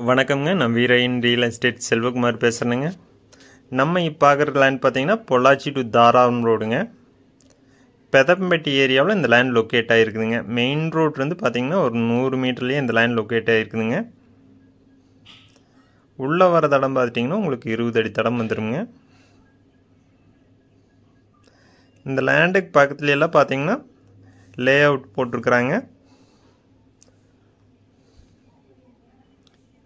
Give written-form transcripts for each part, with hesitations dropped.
வணக்கம்ங்க. நான் Veeraiyan real estate Selvakumar பேசுகிறேங்க. நம்ம இப்போ பார்க்குற லேண்ட் பார்த்தீங்கன்னா பொள்ளாச்சி டு தாராபுரம் ரோடுங்க. பெதம்பட்டி ஏரியாவில் இந்த லேண்ட் லொக்கேட் ஆகிருக்குதுங்க. மெயின் ரோட்லேருந்து பார்த்தீங்கன்னா ஒரு 100 மீட்டர்லேயே இந்த லேண்ட் லொக்கேட் ஆகிருக்குதுங்க. உள்ளே வர தடம் பார்த்துட்டிங்கன்னா உங்களுக்கு 20 அடி தடம் வந்துடுங்க. இந்த லேண்டுக்கு பக்கத்துலலாம் பார்த்தீங்கன்னா லே அவுட் போட்டிருக்குறாங்க.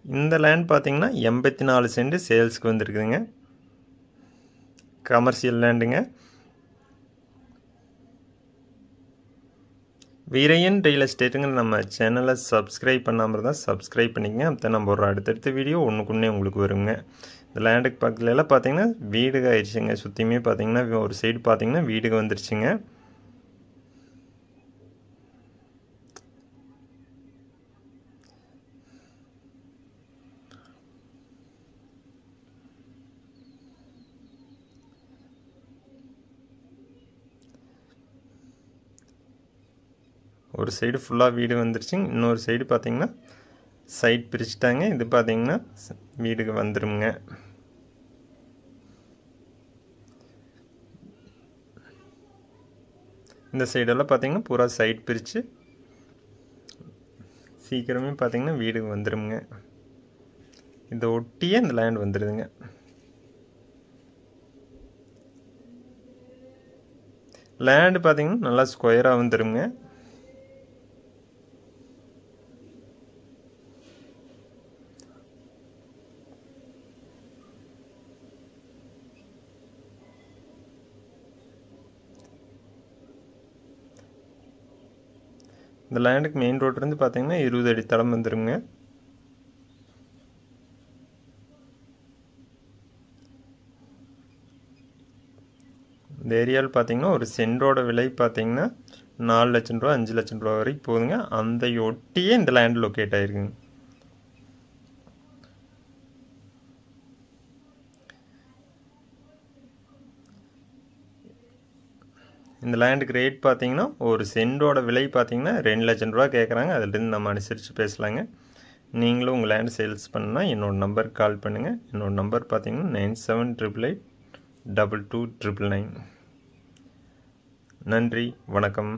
இந்த லேண்ட் பார்த்தீங்கன்னா 84 சென்ட் சேல்ஸ்க்கு வந்துருக்குதுங்க. கமர்ஷியல் லேண்டுங்க. வீரையன் ரியல் எஸ்டேட்டுங்க. நம்ம சேனலை சப்ஸ்கிரைப் பண்ணாமல் இருந்தால் சப்ஸ்கிரைப் பண்ணிக்கங்க. அப்போ நம்ம ஒரு அடுத்தடுத்த வீடியோ ஒன்றுக்குன்னே உங்களுக்கு வருங்க. இந்த லேண்டுக்கு பக்கத்துலலாம் பார்த்தீங்கன்னா வீடுக ஆயிடுச்சுங்க. சுற்றியுமே பார்த்தீங்கன்னா ஒரு சைடு பார்த்தீங்கன்னா வீடுக வந்துருச்சுங்க. ஒரு சைடு ஃபுல்லாக வீடு வந்துருச்சுங்க. இன்னொரு சைடு பார்த்தீங்கன்னா சைட் பிரிச்சுட்டாங்க. இது பார்த்தீங்கன்னா வீடுக்கு வந்துருங்க. இந்த சைடெல்லாம் பார்த்தீங்கன்னா பூரா சைட் பிரித்து சீக்கிரமே பார்த்தீங்கன்னா வீடுக்கு வந்துருங்க. இதை ஒட்டியே இந்த லேண்ட் வந்துடுதுங்க. லேண்டு பார்த்தீங்கன்னா நல்லா ஸ்கொயராக வந்துருங்க. இந்த லேண்டுக்கு மெயின் ரோட்லேருந்து பார்த்தீங்கன்னா 20 அடி தடம் வந்துருங்க. இந்த ஏரியாவில் பார்த்தீங்கன்னா ஒரு சென்டோட விலை பார்த்தீங்கன்னா 4 லட்சம் ரூபா 5 லட்சம் ரூபா வரைக்கும் போகுதுங்க. அந்த ஒட்டியே இந்த லேண்ட் லொக்கேட் ஆகிருக்குங்க. இந்த லேண்டுக்கு ரேட் பார்த்தீங்கன்னா ஒரு சென்டோட விலை பார்த்தீங்கன்னா 2 லட்சம் ரூபா கேட்குறாங்க. அதுலேருந்து நம்ம அனுசரித்து பேசலாங்க. நீங்களும் உங்கள் லேண்ட் சேல்ஸ் பண்ணால் என்னோடய நம்பருக்கு கால் பண்ணுங்கள். என்னோடய நம்பர் பார்த்தீங்கன்னா 9788822999. நன்றி, வணக்கம்.